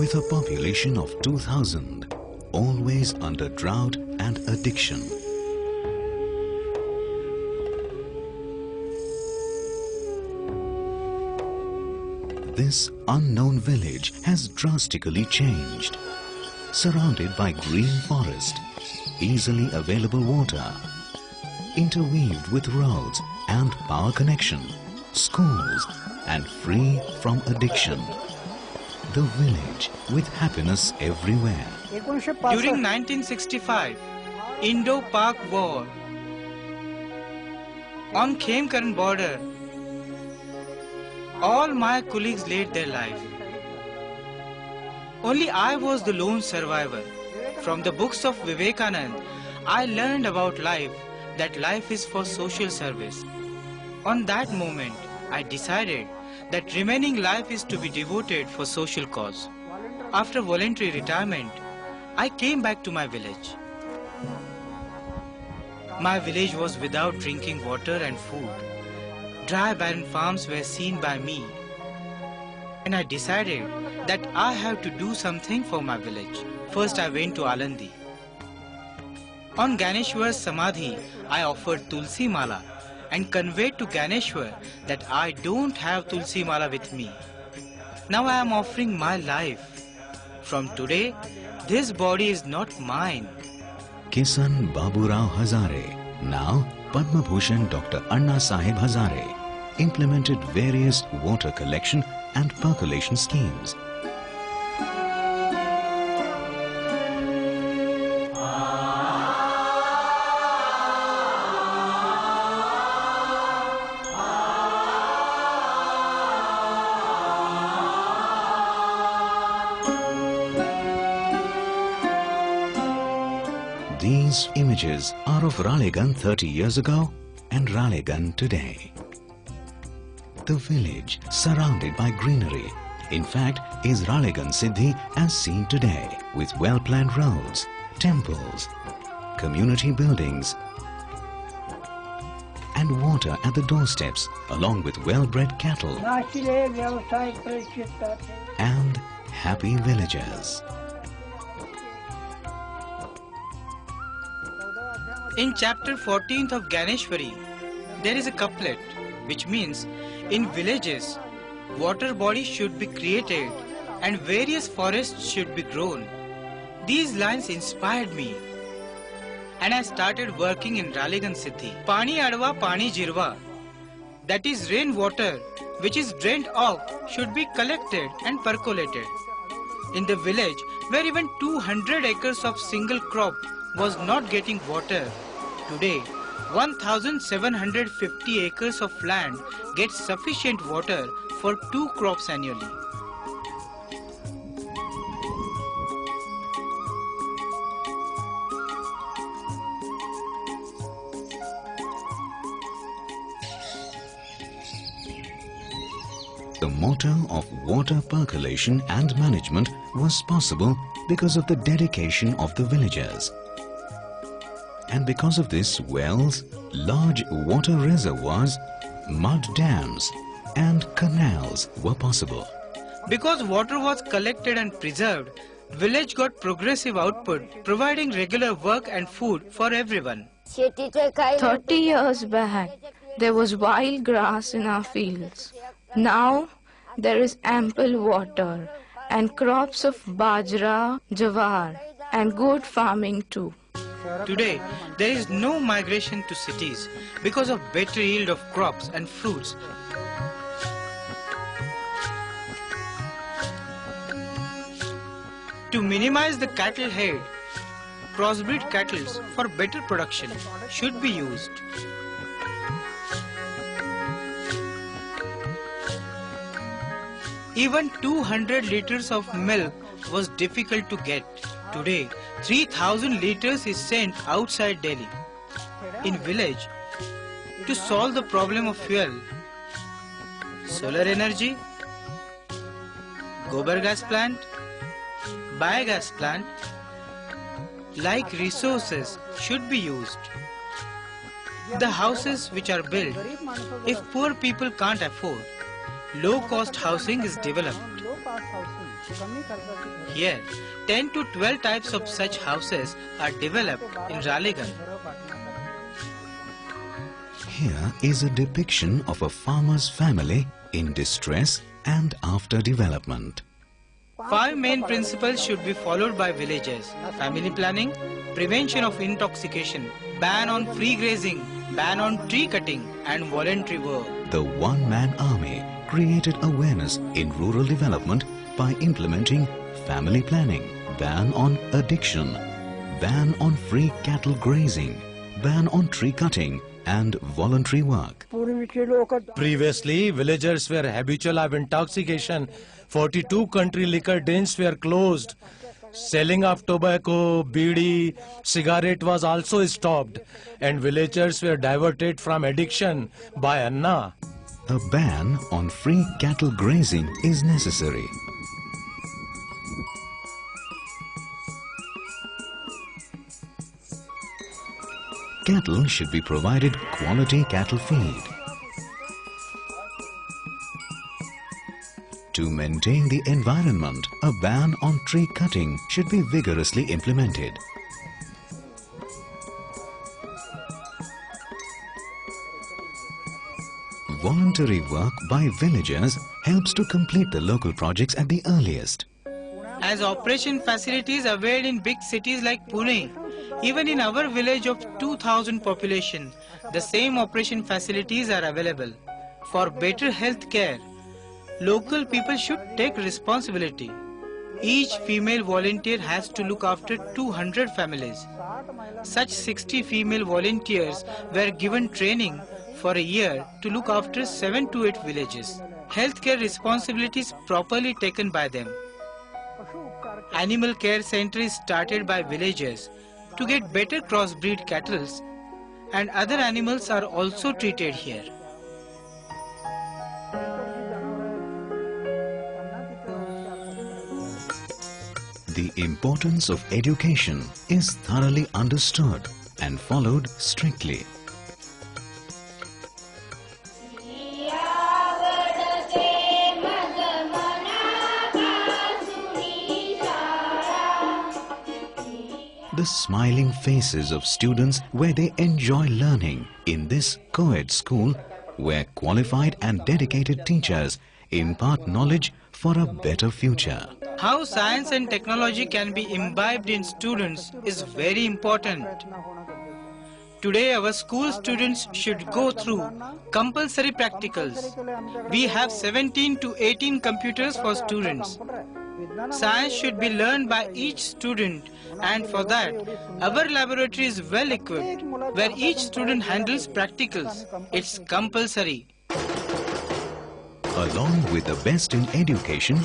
with a population of 2,000, always under drought and addiction. This unknown village has drastically changed. Surrounded by green forest, easily available water, interweaved with roads and power connection, schools, and free from addiction. The village with happiness everywhere. During 1965, Indo-Pak War, on Khemkaran border, all my colleagues laid their life. Only I was the lone survivor. From the books of Vivekanand, I learned about life, that life is for social service. On that moment, I decided that remaining life is to be devoted for social cause. After voluntary retirement, I came back to my village. My village was without drinking water and food. Dry, barren farms were seen by me. And I decided that I have to do something for my village. First I went to Alandi. On Ganeshwar's Samadhi, I offered Tulsi Mala and conveyed to Ganeshwar that I don't have Tulsi Mala with me. Now I am offering my life. From today, this body is not mine. Kisan Baburao Hazare, now Padma Bhushan Dr. Anna Sahib Hazare, implemented various water collection and percolation schemes. These images are of Ralegan 30 years ago and Ralegan today. The village, surrounded by greenery, in fact, is Ralegan Siddhi as seen today, with well-planned roads, temples, community buildings, and water at the doorsteps, along with well-bred cattle and happy villagers. In chapter 14th of Ganeshwari, there is a couplet which means in villages, water bodies should be created and various forests should be grown. These lines inspired me and I started working in Ralegan Siddhi. Pani adva, pani jirva, that is rainwater which is drained off should be collected and percolated. In the village where even 200 acres of single crop was not getting water, today 1,750 acres of land gets sufficient water for 2 crops annually. The motto of water percolation and management was possible because of the dedication of the villagers. And because of this, wells, large water reservoirs, mud dams and canals were possible. Because water was collected and preserved, village got progressive output, providing regular work and food for everyone. 30 years back, there was wild grass in our fields. Now, there is ample water and crops of bajra, jawar and goat farming too. Today, there is no migration to cities because of better yield of crops and fruits. To minimize the cattle head, crossbreed cattle for better production should be used. Even 200 liters of milk was difficult to get. Today, 3,000 liters is sent outside Delhi. In village, to solve the problem of fuel, solar energy, gobar gas plant, biogas plant, like resources should be used. The houses which are built, if poor people can't afford, low-cost housing is developed. Here, 10 to 12 types of such houses are developed in Ralegan. Here is a depiction of a farmer's family in distress and after development. 5 main principles should be followed by villagers: family planning, prevention of intoxication, ban on free grazing, ban on tree cutting, and voluntary work. The one-man army created awareness in rural development by implementing family planning, ban on addiction, ban on free cattle grazing, ban on tree cutting, and voluntary work. Previously, villagers were habitual of intoxication. 42 country liquor dens were closed. Selling of tobacco, bidi, cigarette was also stopped, and villagers were diverted from addiction by Anna. A ban on free cattle grazing is necessary. Cattle should be provided quality cattle feed. To maintain the environment, a ban on tree cutting should be vigorously implemented. Voluntary work by villagers helps to complete the local projects at the earliest. As operation facilities availed in big cities like Pune, even in our village of 2000 population, the same operation facilities are available. For better health care, local people should take responsibility. Each female volunteer has to look after 200 families. Such 60 female volunteers were given training for a year to look after 7 to 8 villages. Healthcare responsibilities properly taken by them. Animal care center is started by villagers to get better crossbreed cattle, and other animals are also treated here. The importance of education is thoroughly understood and followed strictly. The smiling faces of students where they enjoy learning in this co-ed school, where qualified and dedicated teachers impart knowledge for a better future. How science and technology can be imbibed in students is very important. Today our school students should go through compulsory practicals. We have 17 to 18 computers for students. Science should be learned by each student, and for that our laboratory is well equipped where each student handles practicals. It's compulsory. Along with the best in education,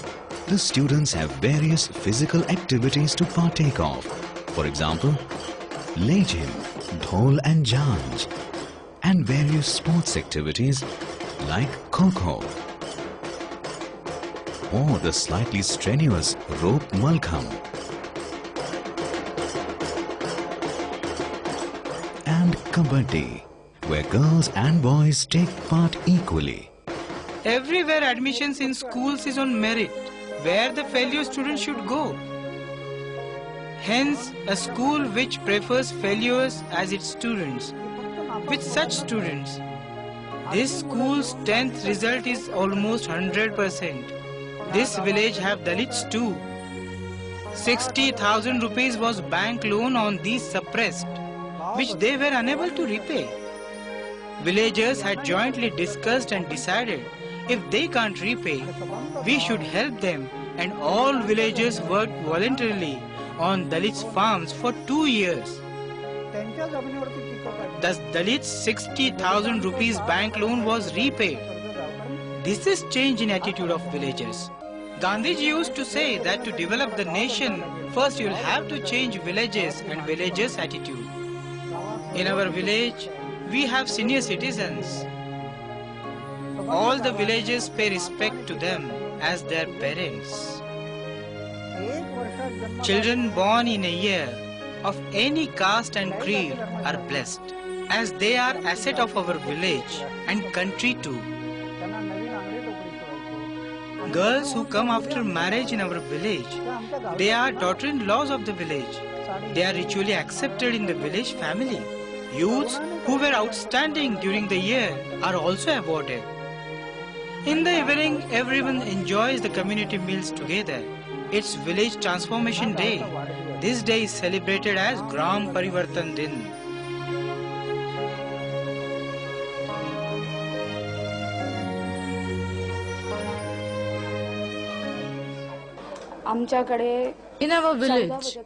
the students have various physical activities to partake of. For example, Lejim, Dhol and Janj, and various sports activities like Kho-Kho, or the slightly strenuous rope Malkham, and Kabaddi, where girls and boys take part equally. Everywhere admissions in schools is on merit, where the failure student should go. Hence, a school which prefers failures as its students. With such students, this school's 10th result is almost 100%. This village have Dalits too. 60,000 rupees was bank loan on these suppressed, which they were unable to repay. Villagers had jointly discussed and decided if they can't repay, we should help them, and all villagers worked voluntarily on Dalits farms for 2 years. Thus Dalits 60,000 rupees bank loan was repaid. This is change in attitude of villagers. Gandhiji used to say that to develop the nation, first you'll have to change villages and villagers' attitude. In our village, we have senior citizens. All the villagers pay respect to them as their parents. Children born in a year of any caste and creed are blessed, as they are asset of our village and country too. Girls who come after marriage in our village, they are daughter-in-laws of the village. They are ritually accepted in the village family. Youths who were outstanding during the year are also awarded. In the evening, everyone enjoys the community meals together. It's Village Transformation Day. This day is celebrated as Gram Parivartan Din. In our village,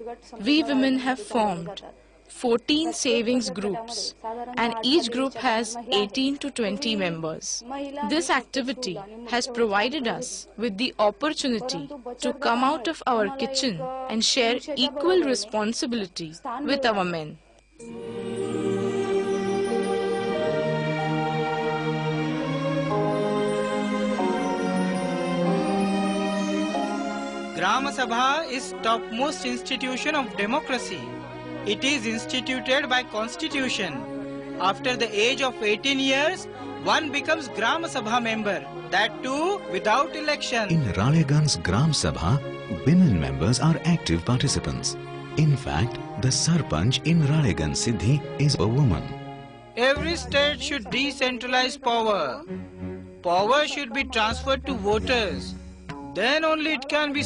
we women have formed 14 savings groups and each group has 18 to 20 members. This activity has provided us with the opportunity to come out of our kitchen and share equal responsibility with our men. Gram Sabha is topmost institution of democracy. It is instituted by constitution. After the age of 18 years, one becomes Gram Sabha member, that too without election. In Ralegan's Gram Sabha, women members are active participants. In fact, the Sarpanch in Ralegan Siddhi is a woman. Every state should decentralize power. Power should be transferred to voters. Then only it can be